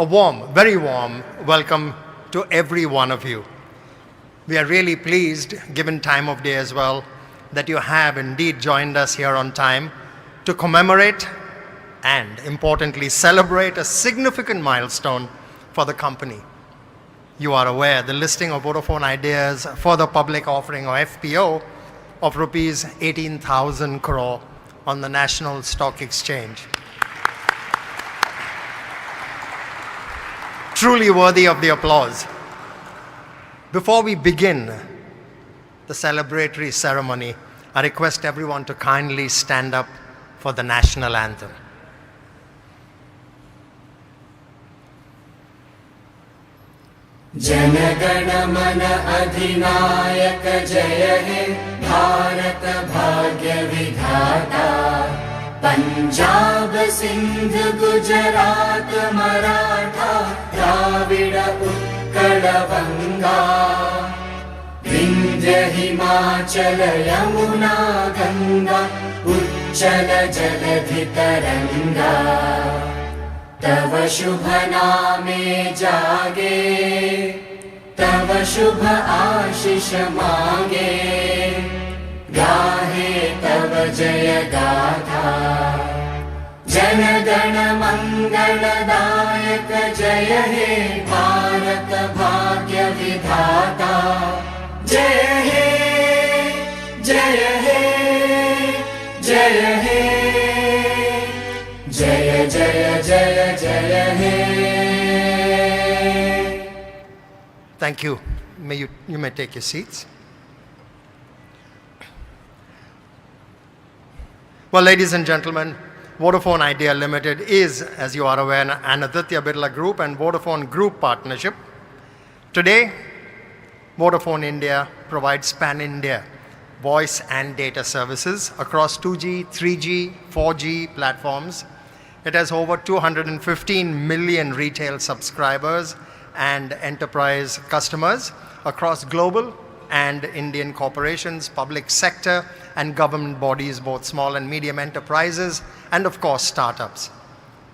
A warm, very warm welcome to every one of you. We are really pleased, given time of day as well, that you have indeed joined us here on time to commemorate and, importantly, celebrate a significant milestone for the company. You are aware the listing of Vodafone Ideas for the public offering, or FPO, of rupees 18,000 crore on the National Stock Exchange. Truly worthy of the applause. Before we begin the celebratory ceremony, I request everyone to kindly stand up for the national anthem. Jana Gana मन अधिनायक जय हे भारत भाग्य विधाता पंजाब सिंध गुजरात मराठा द्राविड़ उत्कल बंगा विंध्य हिमाचल यमुना गंगा उच्चल जलधि तरंगा तव शुभ नामे जागे तव शुभ आशीष मांगे गाहे तव जय गाथा जन गण मंगलदायक जय हे भारत भाग्य विधाता जय हे जय हे जय हे जय जय जय जय हे. Thank you. You may take your seats. Well, ladies and gentlemen, Vodafone Idea Limited is, as you are aware, an Aditya Birla Group and Vodafone Group partnership. Today, Vodafone India provides pan-India voice and data services across 2G, 3G, 4G platforms. It has over 215 million retail subscribers and enterprise customers across global and Indian corporations, public sector and government bodies, both small and medium enterprises, and of course startups.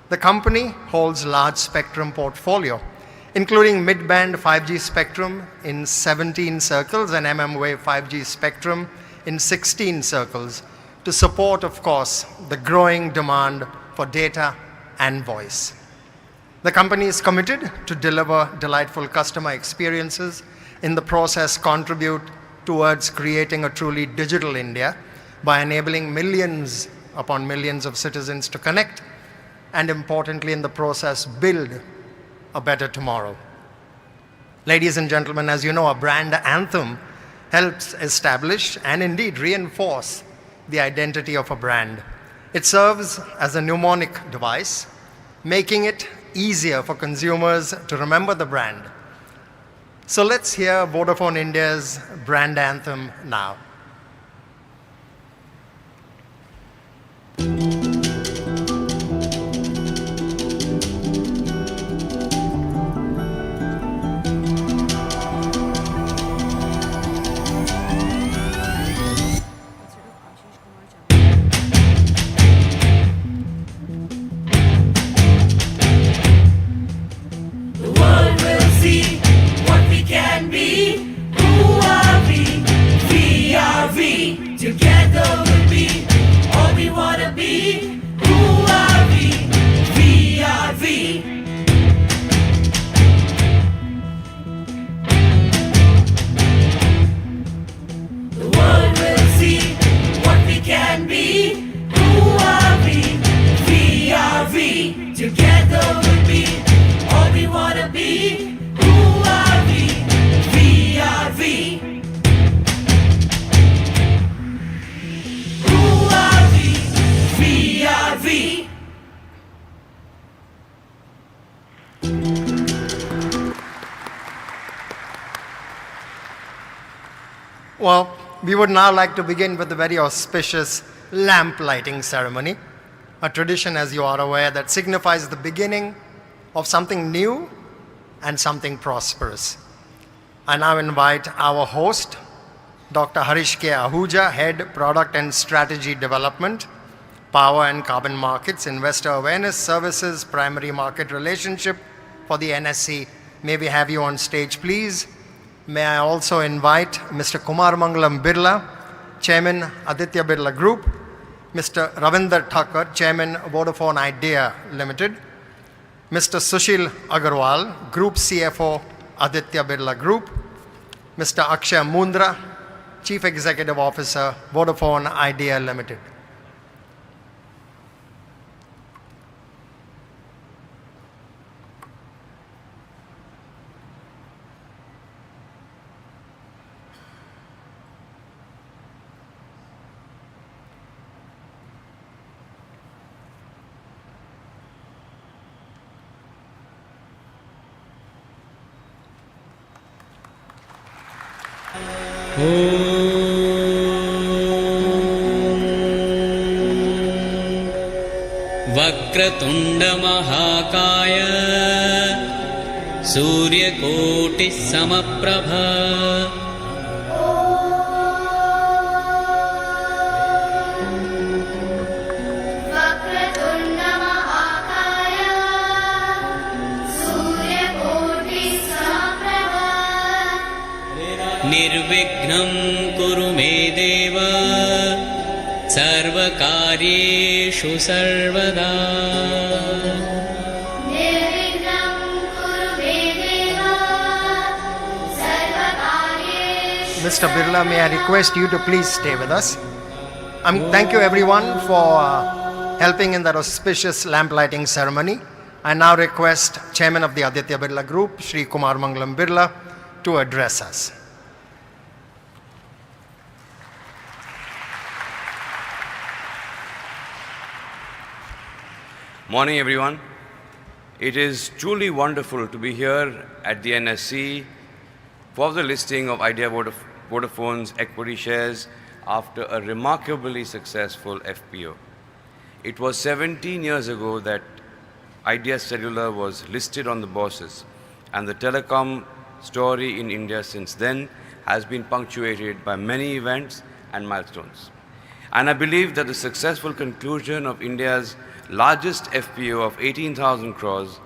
The company holds large spectrum portfolio, including mid-band 5G spectrum in 17 circles and mmWave 5G spectrum in 16 circles to support, of course, the growing demand for data and voice. The company is committed to deliver delightful customer experiences, in the process contribute towards creating a truly digital India by enabling millions upon millions of citizens to connect, and importantly in the process build a better tomorrow. Ladies and gentlemen, as you know, a brand anthem helps establish and indeed reinforce the identity of a brand. It serves as a mnemonic device, making it easier for consumers to remember the brand. So let's hear Vodafone India's brand anthem now. Well, we would now like to begin with a very auspicious lamp lighting ceremony, a tradition, as you are aware, that signifies the beginning of something new and something prosperous. I now invite our host, Dr. Harish K. Ahuja, Head, Product and Strategy Development, Power and Carbon Markets, Investor Awareness Services, Primary Market Relationship, for the NSE. May we have you on stage, please? May I also invite Mr. Kumar Mangalam Birla, Chairman, Aditya Birla Group, Mr. Ravinder Thakur, Chairman, Vodafone Idea Limited, Mr. Sushil Agarwal, Group CFO, Aditya Birla Group, Mr. Akshay Mundra, Chief Executive Officer, Vodafone Idea Limited. वक्रतुण्डमहाकाय सूर्यकोटिः समप्रभ वक्रतुण्डमहाकाय सूर्यकोटिः समप्रभ निर्विघ्नं कुरु मे देव सर्वकार्येषु सर्वदा निर्विघ्नं कुरु मे देव सर्वकार्येषु Mr. Birla, may I request you to please stay with us. Thank you everyone for helping in that auspicious lamp lighting ceremony. I now request Chairman of the Aditya Birla Group, Shri Kumar Mangalam Birla, to address us. Morning, everyone. It is truly wonderful to be here at the NSE for the listing of Idea Vodafone's equity shares after a remarkably successful FPO. It was 17 years ago that Idea Cellular was listed on the bourses, and the telecom story in India since then has been punctuated by many events and milestones. And I believe that the successful conclusion of India's largest FPO of 18,000 crores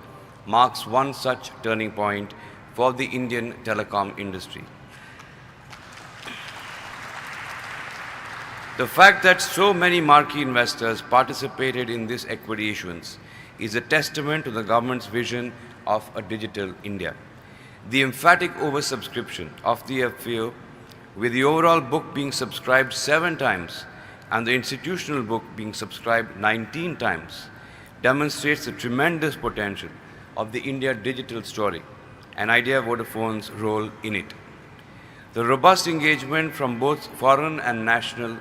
marks one such turning point for the Indian telecom industry. The fact that so many marquee investors participated in this equity issuance is a testament to the government's vision of a digital India. The emphatic oversubscription of the FPO, with the overall book being subscribed 7 times, and the institutional book being subscribed 19 times, demonstrates the tremendous potential of the India digital story and Idea Vodafone's role in it. The robust engagement from both foreign and national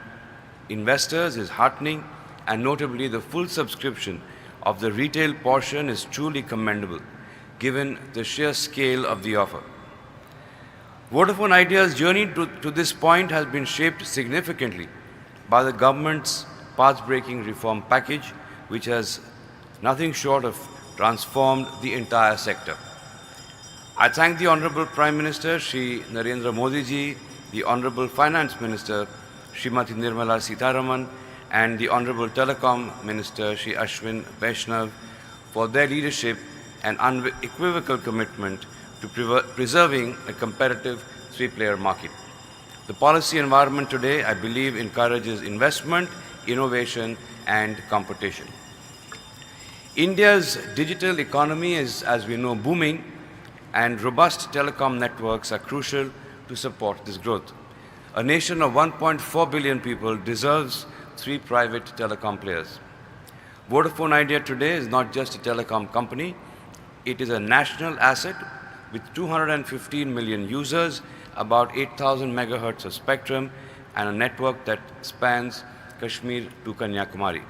investors is heartening, and notably the full subscription of the retail portion is truly commendable, given the sheer scale of the offer. Vodafone Idea's journey to this point has been shaped significantly by the government's path-breaking reform package, which has nothing short of transformed the entire sector. I thank the Honorable Prime Minister, Shri Narendra Modi ji, the Honorable Finance Minister, Srimati Nirmala Sitharaman, and the Honorable Telecom Minister, Shri Ashwin Vaishnav, for their leadership and unequivocal commitment to preserving a competitive three-player market. The policy environment today, I believe, encourages investment, innovation, and competition. India's digital economy is, as we know, booming, and robust telecom networks are crucial to support this growth. A nation of 1.4 billion people deserves 3 private telecom players. Vodafone Idea today is not just a telecom company, it is a national asset with 215 million users, about 8,000 megahertz of spectrum, and a network that spans Kashmir to Kanyakumari.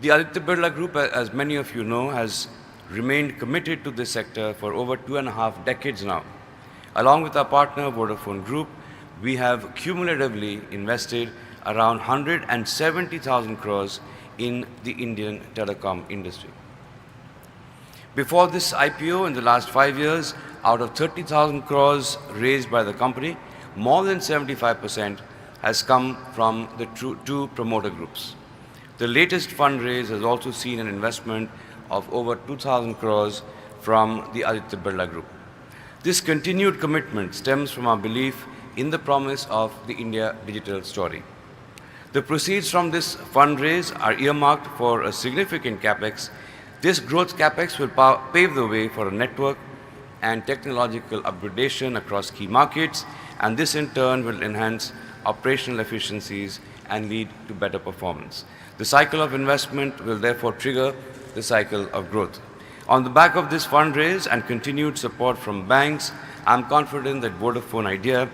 The Aditya Birla Group, as many of you know, has remained committed to this sector for over 2.5 decades now. Along with our partner Vodafone Group, we have cumulatively invested around 170,000 crores in the Indian telecom industry. Before this IPO in the last 5 years, out of 30,000 crores raised by the company, more than 75% has come from the two promoter groups. The latest fundraise has also seen an investment of over 2,000 crores from the Aditya Birla Group. This continued commitment stems from our belief in the promise of the India digital story. The proceeds from this fundraise are earmarked for a significant capex. This growth capex will pave the way for a network and technological upgradation across key markets, and this in turn will enhance operational efficiencies and lead to better performance. The cycle of investment will therefore trigger the cycle of growth. On the back of this fundraise and continued support from banks, I am confident that Vodafone Idea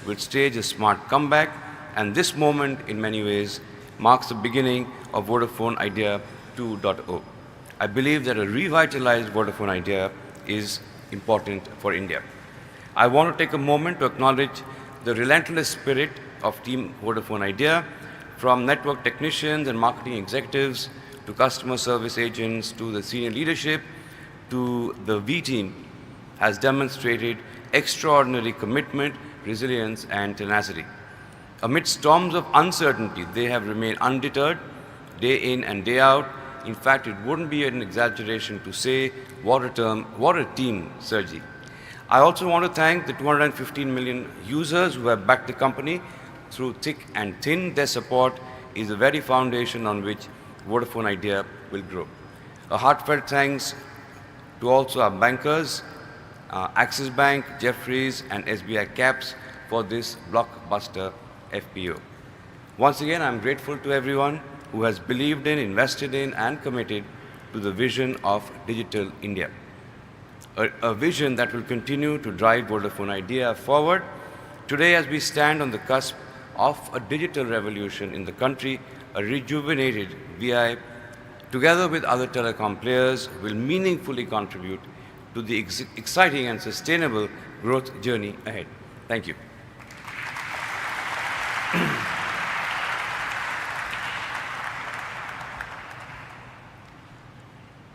will stage a smart comeback, and this moment in many ways marks the beginning of Vodafone Idea 2.0. I believe that a revitalized Vodafone Idea is important for India. I want to take a moment to acknowledge the relentless spirit of Team Vodafone Idea, from network technicians and marketing executives to customer service agents to the senior leadership to the V team has demonstrated extraordinary commitment, resilience and tenacity. Amid storms of uncertainty, they have remained undeterred day in and day out. In fact, it wouldn't be an exaggeration to say, what a team, Sergi. I also want to thank the 215 million users who have backed the company through thick and thin. Their support is the very foundation on which Vodafone Idea will grow. A heartfelt thanks to also our bankers, Axis Bank, Jefferies and SBI Caps for this blockbuster FPO. Once again, I'm grateful to everyone who has believed in, invested in and committed to the vision of Digital India. A vision that will continue to drive Vodafone Idea forward. Today, as we stand on the cusp of a digital revolution in the country, a rejuvenated VI, together with other telecom players, will meaningfully contribute to the exciting and sustainable growth journey ahead. Thank you.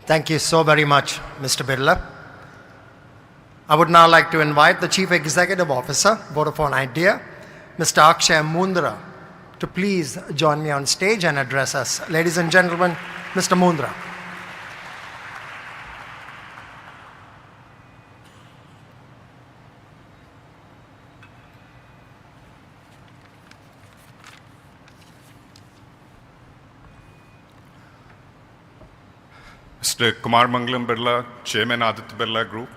Thank you so very much, Mr. Birla. I would now like to invite the Chief Executive Officer, Vodafone Idea, Mr. Akshay Mundra, to please join me on stage and address us. Ladies and gentlemen, Mr. Mundra. Mr. Kumar Mangalam Birla, Chairman Aditya Birla Group,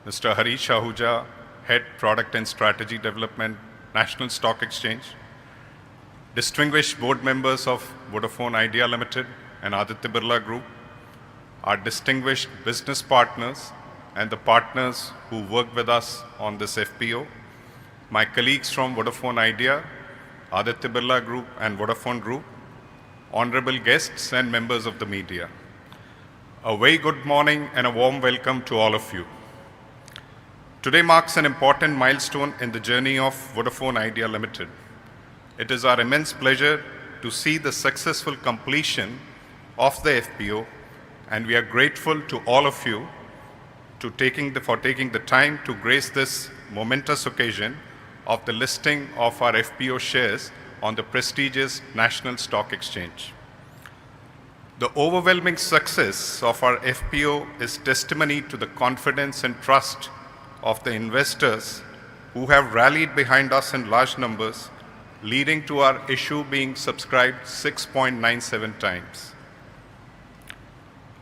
Mr. Harish Ahuja, Head Product and Strategy Development, National Stock Exchange, distinguished board members of Vodafone Idea Limited and Aditya Birla Group, our distinguished business partners and the partners who work with us on this FPO, my colleagues from Vodafone Idea, Aditya Birla Group and Vodafone Group, honorable guests and members of the media. A very good morning and a warm welcome to all of you. Today marks an important milestone in the journey of Vodafone Idea Limited. It is our immense pleasure to see the successful completion of the FPO, and we are grateful to all of you for taking the time to grace this momentous occasion of the listing of our FPO shares on the prestigious National Stock Exchange. The overwhelming success of our FPO is testimony to the confidence and trust of the investors who have rallied behind us in large numbers, leading to our issue being subscribed 6.97 times.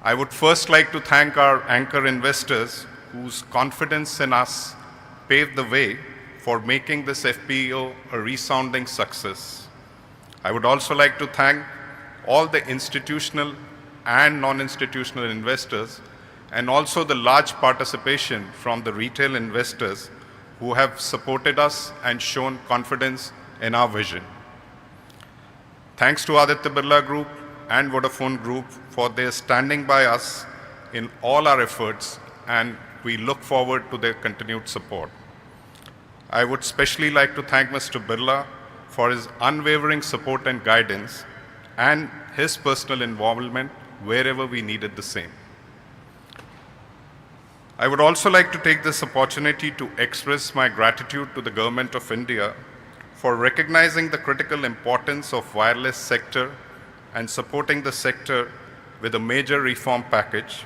I would first like to thank our anchor investors whose confidence in us paved the way for making this FPO a resounding success. I would also like to thank all the institutional and non-institutional investors, and also the large participation from the retail investors who have supported us and shown confidence in our vision. Thanks to Aditya Birla Group and Vodafone Group for their standing by us in all our efforts, and we look forward to their continued support. I would especially like to thank Mr. Birla for his unwavering support and guidance and his personal involvement wherever we needed the same. I would also like to take this opportunity to express my gratitude to the Government of India for recognizing the critical importance of wireless sector and supporting the sector with a major reform package.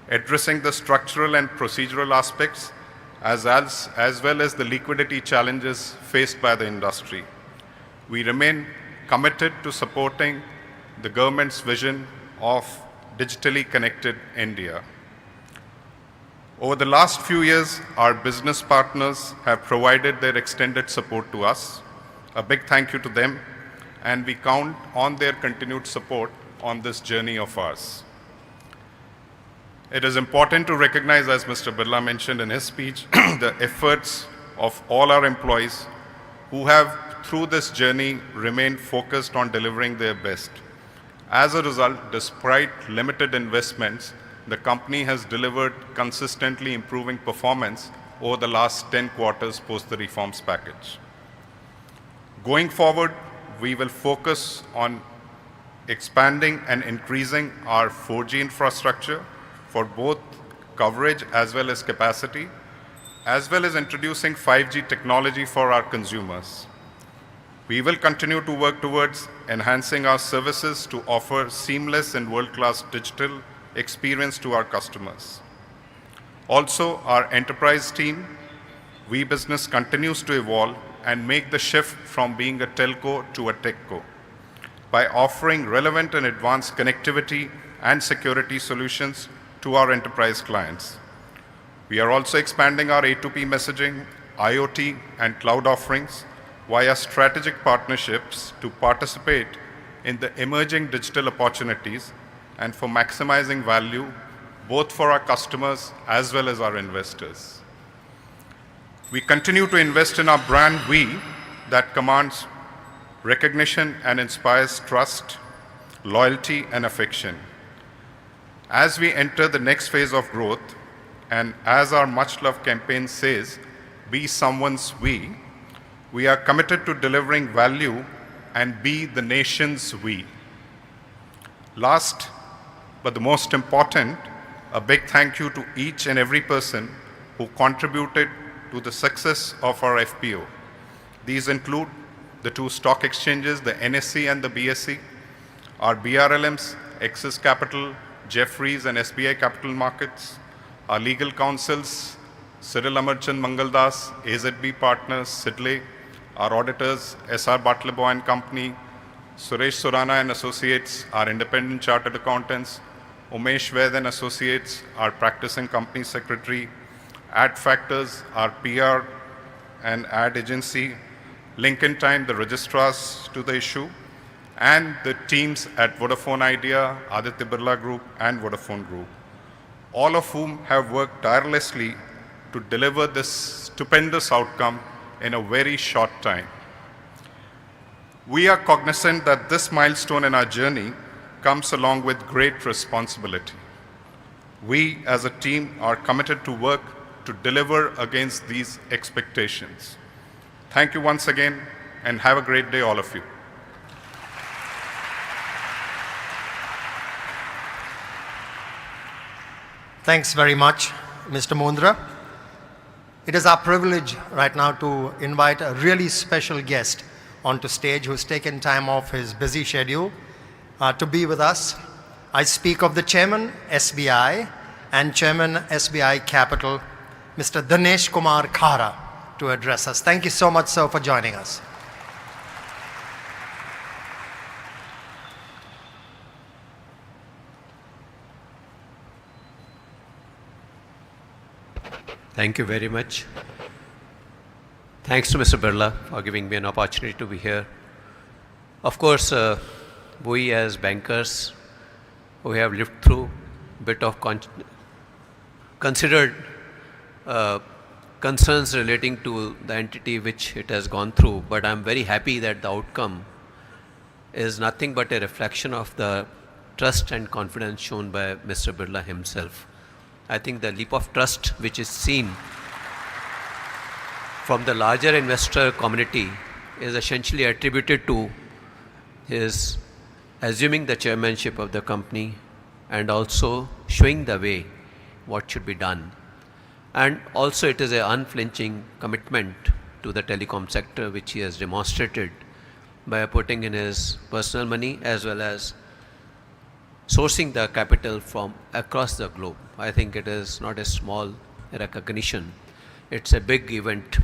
addressing the structural and procedural aspects as well as the liquidity challenges faced by the industry. We remain committed to supporting the government's vision of digitally connected India. Over the last few years, our business partners have provided their extended support to us. A big thank you to them, and we count on their continued support on this journey of ours. It is important to recognize, as Mr. Birla mentioned in his speech, the efforts of all our employees who have, through this journey, remained focused on delivering their best. As a result, despite limited investments, the company has delivered consistently improving performance over the last 10 quarters post the reforms package. Going forward, we will focus on expanding and increasing our 4G infrastructure for both coverage as well as capacity, as well as introducing 5G technology for our consumers. We will continue to work towards enhancing our services to offer seamless and world-class digital experience to our customers. Also, our enterprise team, We Business, continues to evolve and make the shift from being a telco to a techco by offering relevant and advanced connectivity and security solutions to our enterprise clients. We are also expanding our A2P messaging, IoT, and cloud offerings via strategic partnerships to participate in the emerging digital opportunities and for maximizing value both for our customers as well as our investors. We continue to invest in our brand We that commands recognition and inspires trust, loyalty, and affection. As we enter the next phase of growth, and as our much-loved campaign says, be someone's we are committed to delivering value and be the nation's we. Last, but the most important, a big thank you to each and every person who contributed to the success of our FPO. These include the two stock exchanges, the NSE and the BSE, our BRLMs, Axis Capital, Jefferies and SBI Capital Markets, our legal counsels, Cyril Amarchand Mangaldas, AZB Partners, Sidley, our auditors, SR Bartleby and Company, Suresh Surana and Associates, our independent chartered accountants, Umesh Ved and Associates, our practicing company secretary, Ad Factors, our PR and ad agency, Lincoln Time, the registrars to the issue, and the teams at Vodafone Idea, Aditya Birla Group, and Vodafone Group, all of whom have worked tirelessly to deliver this stupendous outcome in a very short time. We are cognizant that this milestone in our journey comes along with great responsibility. We as a team are committed to work to deliver against these expectations. Thank you once again, and have a great day, all of you. Thanks very much, Mr. Mundra. It is our privilege right now to invite a really special guest onto stage who's taken time off his busy schedule to be with us. I speak of the Chairman, SBI, and Chairman, SBI Capital, Mr. Dinesh Kumar Khara, to address us. Thank you so much, sir, for joining us. Thank you very much. Thanks to Mr. Birla for giving me an opportunity to be here. Of course, we as bankers who have lived through a bit of considered concerns relating to the entity which it has gone through, but I'm very happy that the outcome is nothing but a reflection of the trust and confidence shown by Mr. Birla himself. I think the leap of trust which is seen from the larger investor community is essentially attributed to his assuming the chairmanship of the company and also showing the way what should be done. And also it is an unflinching commitment to the telecom sector which he has demonstrated by putting in his personal money as well as sourcing the capital from across the globe. I think it is not a small recognition. It's a big event.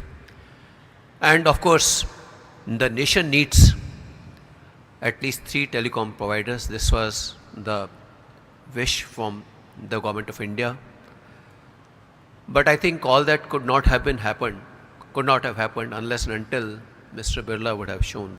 And of course, the nation needs at least 3 telecom providers. This was the wish from the government of India. But I think all that could not have happened unless and until Mr. Birla would have shown.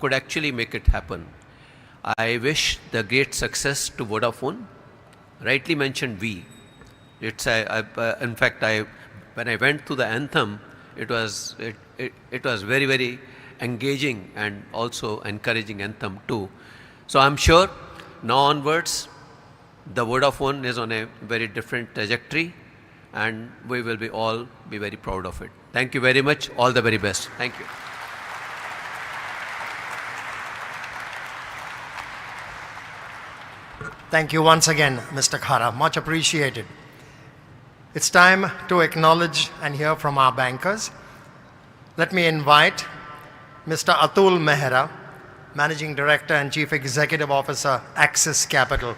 Could actually make it happen. I wish the great success to Vodafone. Rightly mentioned we. It's in fact, when I went to the anthem, it was very, very engaging and also encouraging anthem too. So I'm sure now onwards the Vodafone is on a very different trajectory, and we will all be very proud of it. Thank you very much. All the very best. Thank you. Thank you once again, Mr. Khara. Much appreciated. It's time to acknowledge and hear from our bankers. Let me invite Mr. Atul Mehra, Managing Director and Chief Executive Officer, Axis Capital,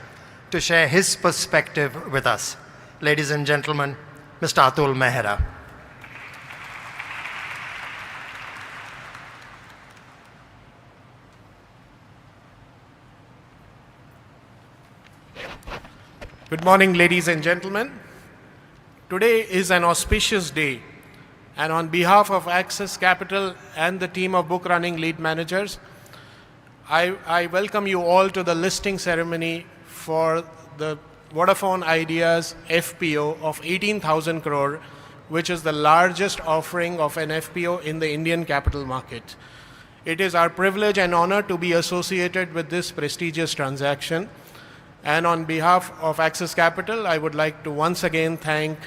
to share his perspective with us. Ladies and gentlemen, Mr. Atul Mehra. Good morning, ladies and gentlemen. Today is an auspicious day, and on behalf of Axis Capital and the team of book running lead managers, I welcome you all to the listing ceremony for the Vodafone Idea's FPO of 18,000 crore, which is the largest offering of an FPO in the Indian capital market. It is our privilege and honor to be associated with this prestigious transaction. And on behalf of Axis Capital, I would like to once again thank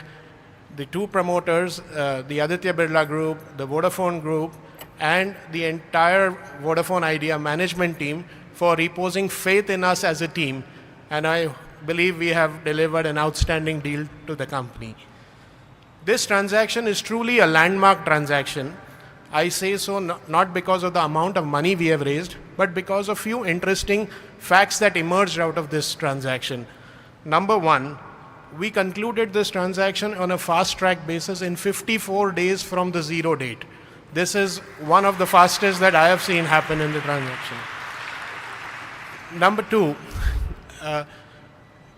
the 2 promoters, the Aditya Birla Group, the Vodafone Group, and the entire Vodafone Idea management team for reposing faith in us as a team. And I believe we have delivered an outstanding deal to the company. This transaction is truly a landmark transaction. I say so not because of the amount of money we have raised, but because of few interesting facts that emerged out of this transaction. Number 1, we concluded this transaction on a fast-track basis in 54 days from the zero date. This is one of the fastest that I have seen happen in the transaction. Number 2,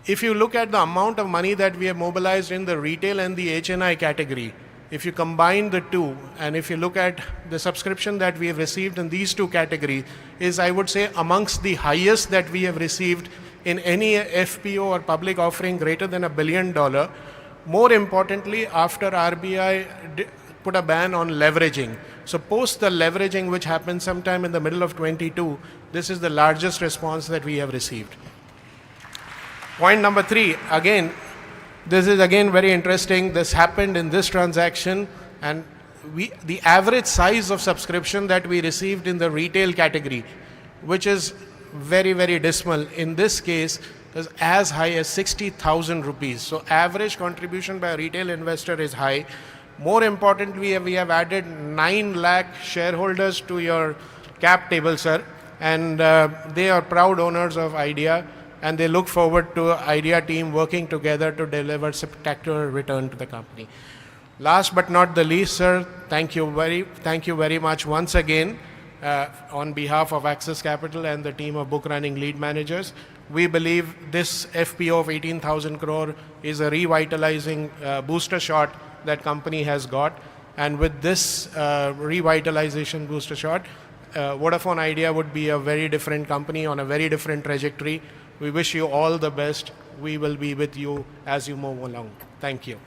if you look at the amount of money that we have mobilized in the retail and the HNI category, if you combine the two, and if you look at the subscription that we have received in these two categories, is, I would say, amongst the highest that we have received in any FPO or public offering greater than $1 billion. More importantly, after RBI put a ban on leveraging. So post the leveraging, which happened sometime in the middle of 22, this is the largest response that we have received. Point number 3, again, this is again very interesting. This happened in this transaction, and the average size of subscription that we received in the retail category, which is very, very dismal, in this case is as high as 60,000 rupees. So average contribution by a retail investor is high. More importantly, we have added 9 lakh shareholders to your cap table, sir, and they are proud owners of Idea, and they look forward to Idea team working together to deliver spectacular return to the company. Last but not the least, sir, thank you very much once again on behalf of Axis Capital and the team of book running lead managers. We believe this FPO of 18,000 crore is a revitalizing booster shot that company has got. And with this revitalization booster shot, Vodafone Idea would be a very different company on a very different trajectory. We wish you all the best. We will be with you as you move along. Thank you.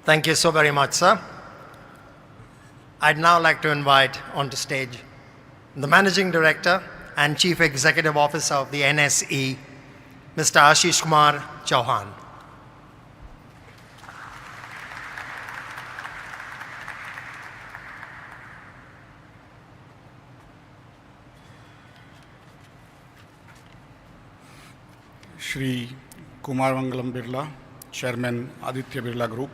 Thank you so very much, sir. I'd now like to invite onto stage the Managing Director and Chief Executive Officer of the NSE, Mr. Ashish Kumar Chauhan. Shri Kumar Mangalam Birla, Chairman Aditya Birla Group,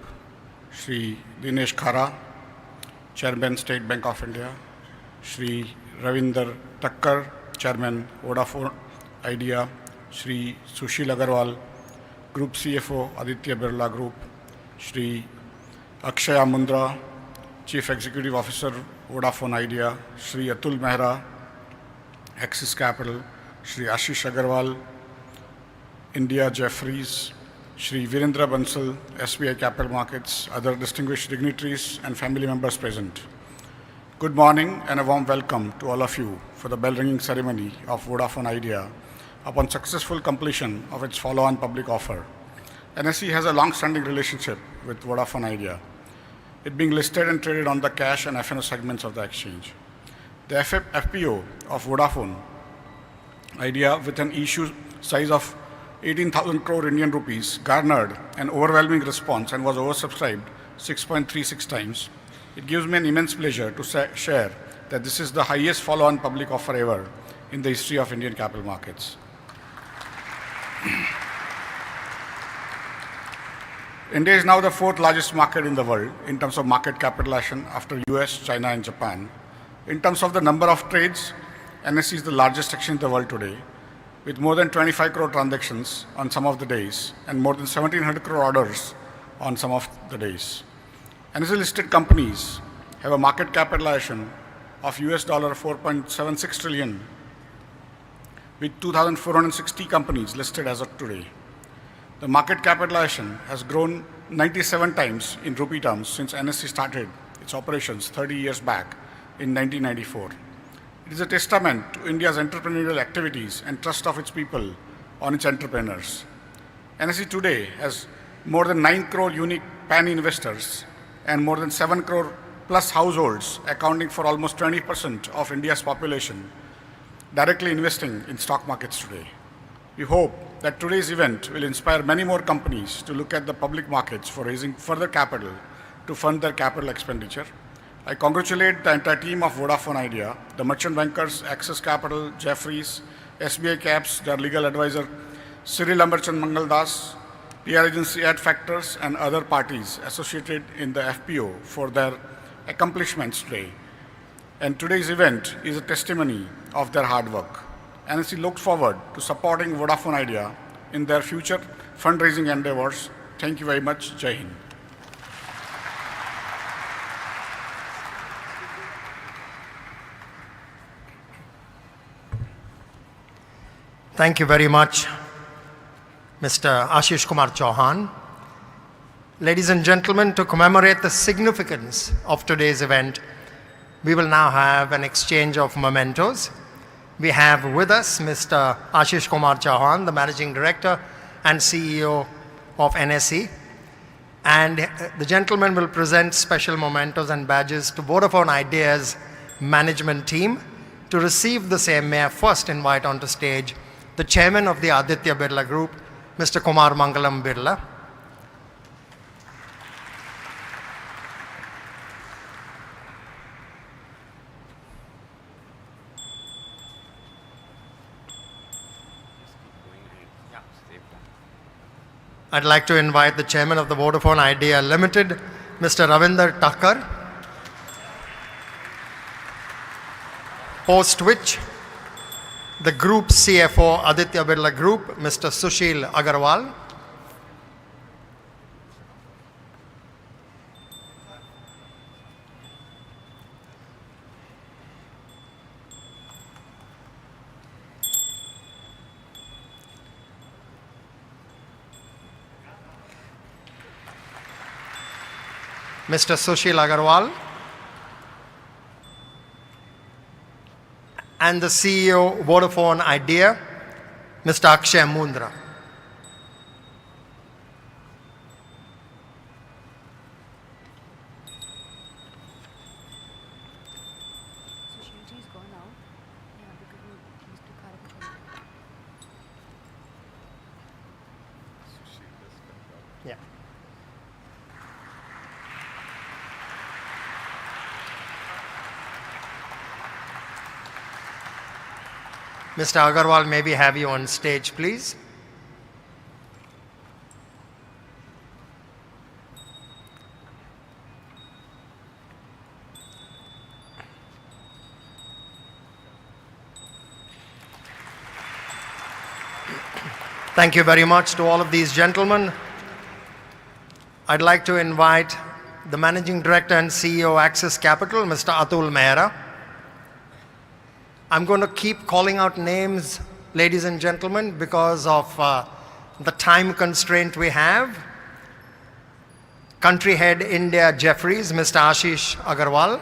Shri Dinesh Khara, Chairman State Bank of India, Shri Ravinder Thakkar, Chairman Vodafone Idea, Shri Sushil Agarwal, Group CFO Aditya Birla Group, Shri Akshaya Mundra, Chief Executive Officer Vodafone Idea, Shri Atul Mehra, Axis Capital, Shri Ashish Agarwal, India Jefferies, Shri Virendra Bansal, SBI Capital Markets, other distinguished dignitaries and family members present. Good morning and a warm welcome to all of you for the bell ringing ceremony of Vodafone Idea upon successful completion of its follow-on public offer. NSE has a long-standing relationship with Vodafone Idea, it being listed and traded on the cash and F&O segments of the exchange. The FPO of Vodafone Idea, with an issue size of 18,000 crore Indian rupees, garnered an overwhelming response and was oversubscribed 6.36 times. It gives me an immense pleasure to share that this is the highest follow-on public offer ever in the history of Indian capital markets. India is now the 4th largest market in the world in terms of market capitalization after US, China and Japan. In terms of the number of trades, NSE is the largest exchange in the world today, with more than 25 crore transactions on some of the days and more than 1,700 crore orders on some of the days. NSE-listed companies have a market capitalization of US $4.76 trillion, with 2,460 companies listed as of today. The market capitalization has grown 97 times in rupee terms since NSE started its operations 30 years back in 1994. It is a testament to India's entrepreneurial activities and trust of its people on its entrepreneurs. NSE today has more than 9 crore unique PAN investors and more than 7 crore plus households, accounting for almost 20% of India's population, directly investing in stock markets today. We hope that today's event will inspire many more companies to look at the public markets for raising further capital to fund their capital expenditure. I congratulate the entire team of Vodafone Idea, the merchant bankers, Axis Capital, Jefferies, SBI Caps, their legal advisor, Cyril Amarchand Mangaldas, PR agency Ad Factors, and other parties associated in the FPO for their accomplishments today. And today's event is a testimony of their hard work. NSE looks forward to supporting Vodafone Idea in their future fundraising endeavors. Thank you very much. Jai Hind. Thank you very much, Mr. Ashish Kumar Chauhan. Ladies and gentlemen, to commemorate the significance of today's event, we will now have an exchange of mementos. We have with us Mr. Ashish Kumar Chauhan, the Managing Director and CEO of NSE. And the gentleman will present special mementos and badges to Vodafone Idea's management team. To receive the same, may I first invite onto stage the chairman of the Aditya Birla Group, Mr. Kumar Mangalam Birla. I'd like to invite the chairman of the Vodafone Idea Limited, Mr. Ravinder Thakkar, post which the group CFO, Aditya Birla Group, Mr. Sushil Agarwal, Mr. Sushil Agarwal, and the CEO, Vodafone Idea, Mr. Akshay Mundra. Yeah. Mr. Agarwal, may we have you on stage, please? Thank you very much to all of these gentlemen. I'd like to invite the Managing Director and CEO, Axis Capital, Mr. Atul Mehra. I'm going to keep calling out names, ladies and gentlemen, because of the time constraint we have. Country Head India Jefferies, Mr. Ashish Agarwal.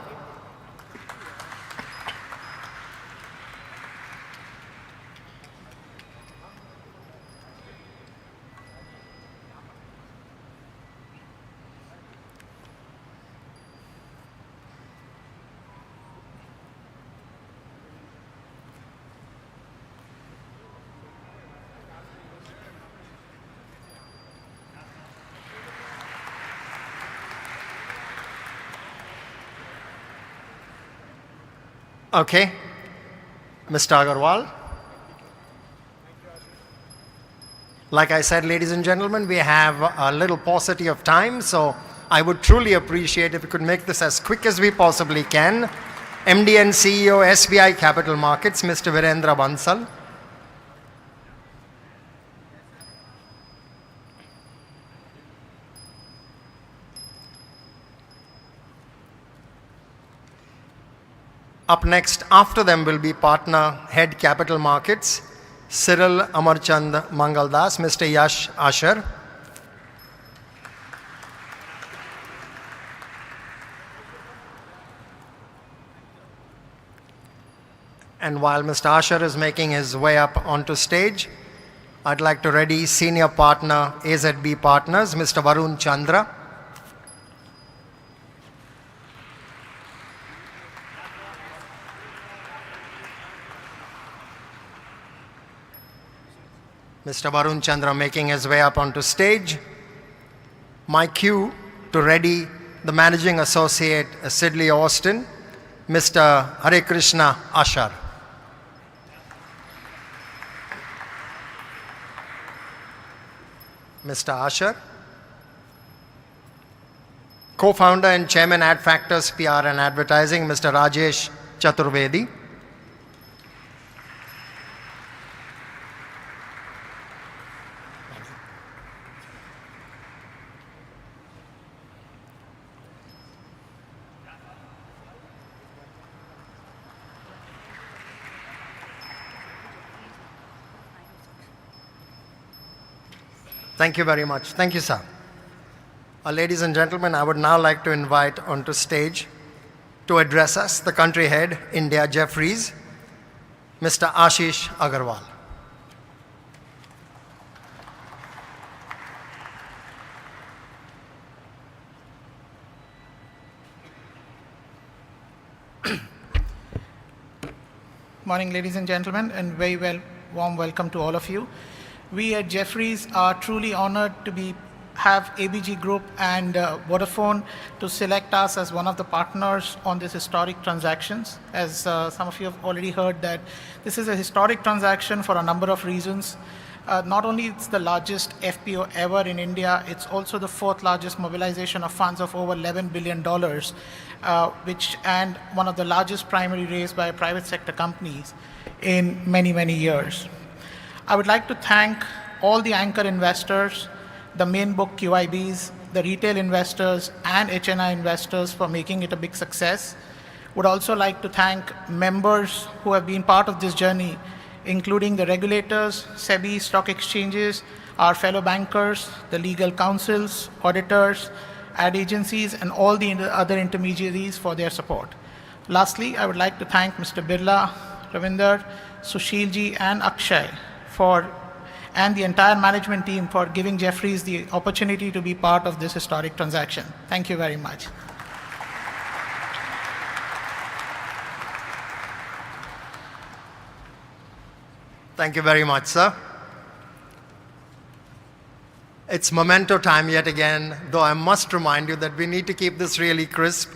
Okay, Mr. Agarwal. Like I said, ladies and gentlemen, we have a little paucity of time, so I would truly appreciate if we could make this as quick as we possibly can. MD and CEO, SBI Capital Markets, Mr. Virendra Bansal. Up next, after them will be Partner Head Capital Markets, Cyril Amarchand Mangaldas, Mr. Yash Asher. And while Mr. Asher is making his way up onto stage, I'd like to ready Senior Partner, AZB Partners, Mr. Varun Chandra. Mr. Varun Chandra making his way up onto stage. My cue to ready the Managing Associate, Sidley Austin, Mr. Hare Krishna Ashar. Mr. Ashar. Co-founder and Chairman Ad Factors PR and Advertising, Mr. Rajesh Chaturvedi. Thank you very much. Thank you, sir. Ladies and gentlemen, I would now like to invite onto stage to address us the Country Head, India Jefferies, Mr. Ashish Agarwal. Morning, ladies and gentlemen, and warm welcome to all of you. We at Jefferies are truly honored to have ABG Group and Vodafone to select us as one of the partners on this historic transactions. As some of you have already heard, that this is a historic transaction for a number of reasons. Not only it's the largest FPO ever in India, it's also the fourth largest mobilization of funds of over $11 billion, and one of the largest primary raised by private sector companies in many, many years. I would like to thank all the anchor investors, the main book QIBs, the retail investors, and HNI investors for making it a big success. Would also like to thank members who have been part of this journey, including the regulators, SEBI, stock exchanges, our fellow bankers, the legal counsels, auditors, ad agencies, and all the other intermediaries for their support. Lastly, I would like to thank Mr. Birla, Ravinder, Sushilji, and Akshay and the entire management team for giving Jefferies the opportunity to be part of this historic transaction. Thank you very much. Thank you very much, sir. It's memento time yet again, though I must remind you that we need to keep this really crisp.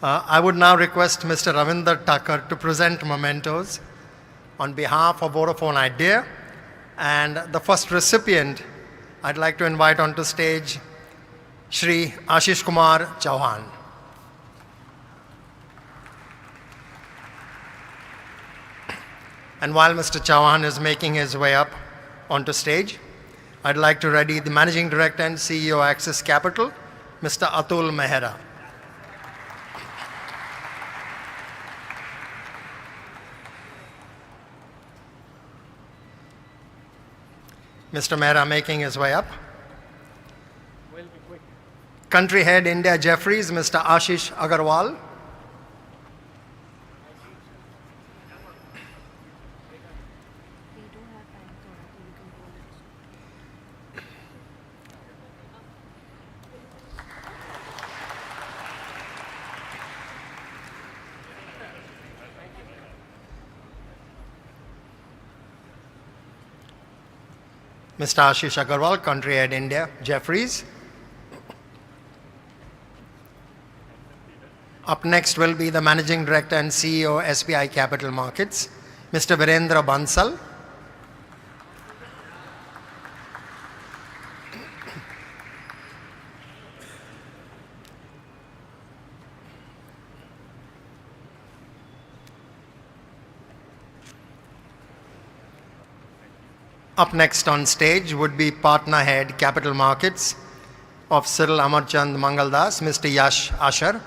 I would now request Mr. Ravinder Thakur to present mementos on behalf of Vodafone Idea. And the first recipient, I'd like to invite onto stage Shri Ashish Kumar Chauhan. And while Mr. Chauhan is making his way up onto stage, I'd like to ready the Managing Director and CEO Axis Capital, Mr. Atul Mehra. Mr. Mehra making his way up. Country Head India Jefferies, Mr. Ashish Agarwal. Mr. Ashish Agarwal, Country Head India, Jefferies. Up next will be the Managing Director and CEO, SBI Capital Markets, Mr. Virendra Bansal. Up next on stage would be Partner Head Capital Markets of Cyril Amarchand Mangaldas, Mr. Yash Asher.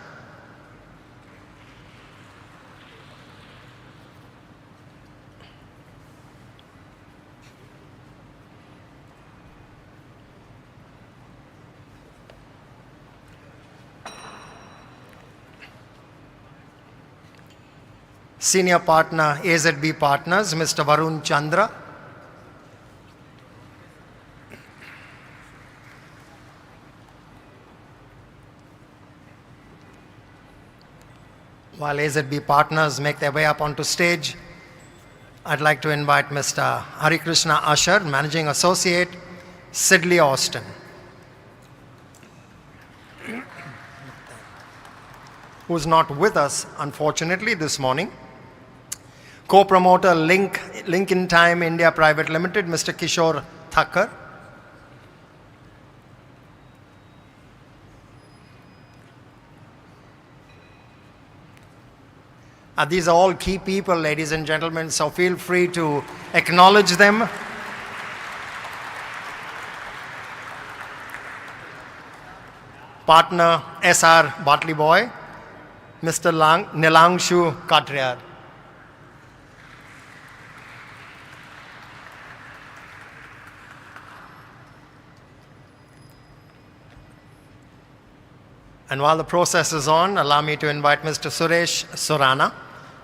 Senior Partner AZB Partners, Mr. Varun Chandra. While AZB partners make their way up onto stage, I'd like to invite Mr. Hari Krishna Asher, Managing Associate, Sidley Austin. Who's not with us, unfortunately, this morning. Co-promoter Link in Time India Private Limited, Mr. Kishore Thakur. These are all key people, ladies and gentlemen, so feel free to acknowledge them. Partner S.R. Bartley Boy, Mr. Nilangshu Katriar. And while the process is on, allow me to invite Mr. Suresh Surana,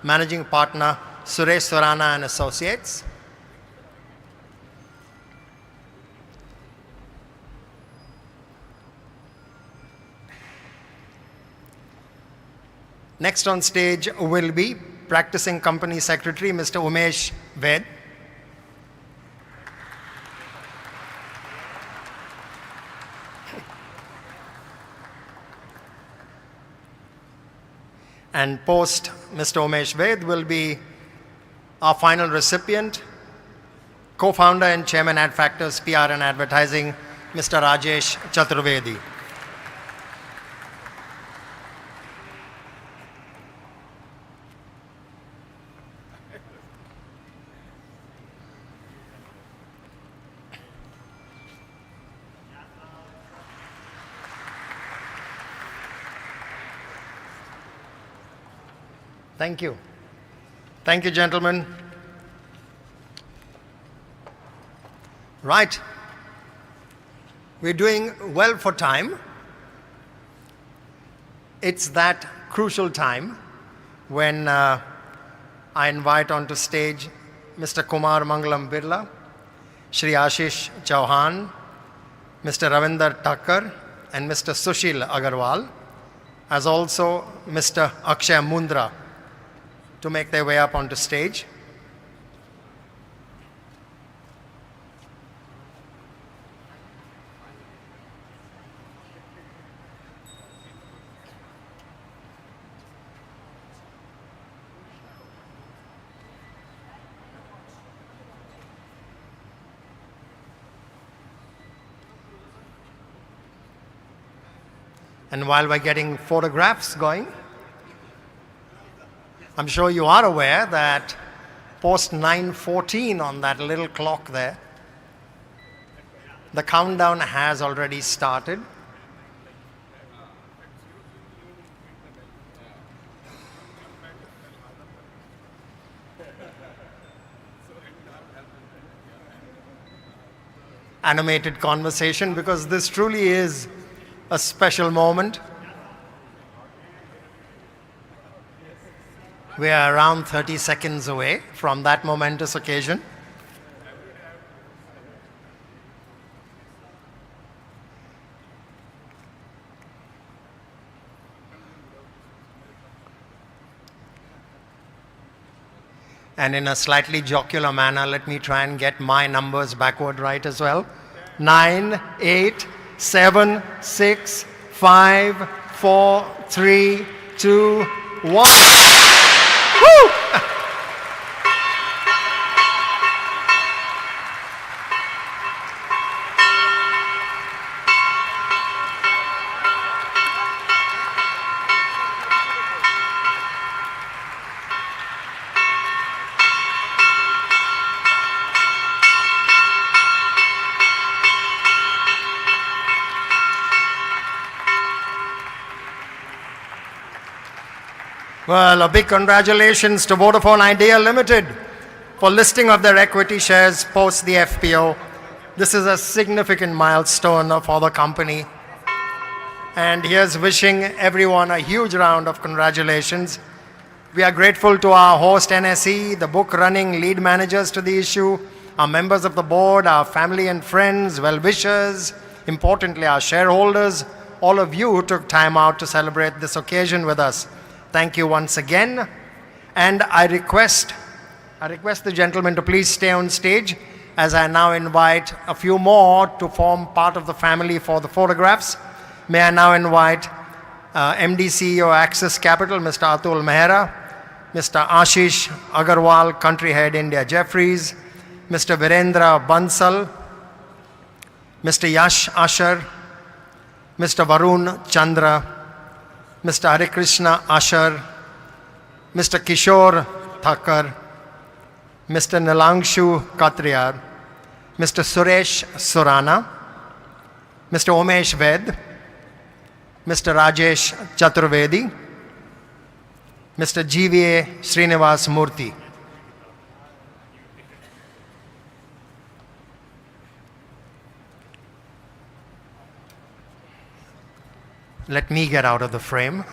Managing Partner, Suresh Surana and Associates. Next on stage will be Practicing Company Secretary, Mr. Umesh Ved. And post Mr. Umesh Ved will be our final recipient, co-founder and chairman at Factors PR and Advertising, Mr. Rajesh Chaturvedi. Thank you. Thank you, gentlemen. Right. We're doing well for time. It's that crucial time when I invite onto stage Mr. Kumar Mangalam Birla, Shri Ashish Chauhan, Mr. Ravinder Thakkar, and Mr. Sushil Agarwal, as also Mr. Akshay Mundra, to make their way up onto stage. And while we're getting photographs going, I'm sure you are aware that post 9:14 on that little clock there, the countdown has already started. Animated conversation, because this truly is a special moment. We are around 30 seconds away from that momentous occasion. And in a slightly jocular manner, let me try and get my numbers backward right as well. 9, 8, 7, 6, 5, 4, 3, 2, 1. Woo! Well, a big congratulations to Vodafone Idea Limited for listing of their equity shares post the FPO. This is a significant milestone for the company. And here's wishing everyone a huge round of congratulations. We are grateful to our host NSE, the book running lead managers to the issue, our members of the board, our family and friends, well-wishers, importantly our shareholders, all of you who took time out to celebrate this occasion with us. Thank you once again. And I request the gentlemen to please stay on stage as I now invite a few more to form part of the family for the photographs. May I now invite MD CEO Axis Capital, Mr. Atul Mehra, Mr. Ashish Agarwal, Country Head India Jefferies, Mr. Virendra Bansal, Mr. Yash Asher, Mr. Varun Chandra, Mr. Hare Krishna Asher, Mr. Kishore Thakkar, Mr. Nilangshu Katriyar, Mr. Suresh Surana, Mr. Umesh Ved, Mr. Rajesh Chaturvedi, Mr. GVA Srinivas Murthy. Let me get out of the frame.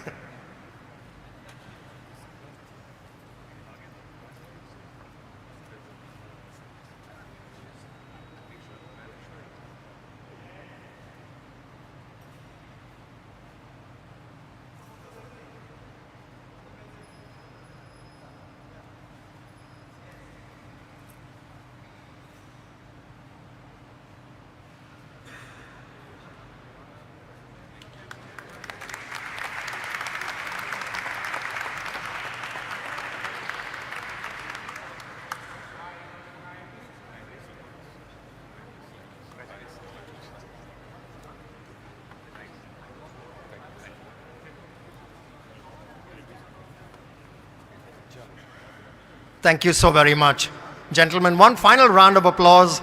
Thank you so very much. Gentlemen, one final round of applause,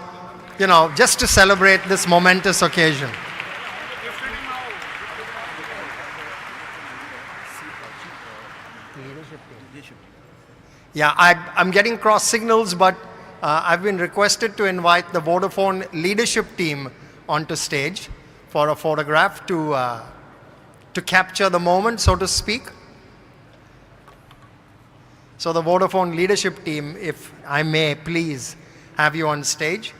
just to celebrate this momentous occasion. Yeah, I'm getting cross signals, but I've been requested to invite the Vodafone leadership team onto stage for a photograph to capture the moment, so to speak. So the Vodafone leadership team, if I may please have you on stage.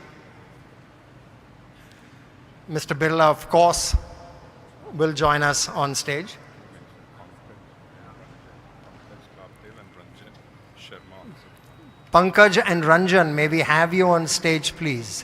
Mr. Birla, of course, will join us on stage. Pankaj and Ranjan, may we have you on stage, please?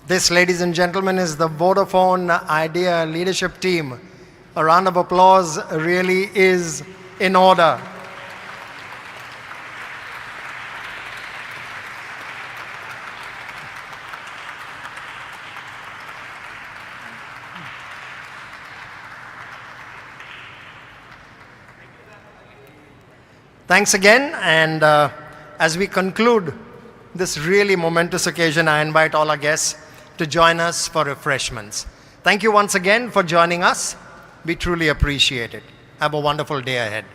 This, ladies and gentlemen, is the Vodafone Idea leadership team. A round of applause really is in order. Thanks again, and as we conclude this really momentous occasion, I invite all our guests to join us for refreshments. Thank you once again for joining us. We truly appreciate it. Have a wonderful day ahead.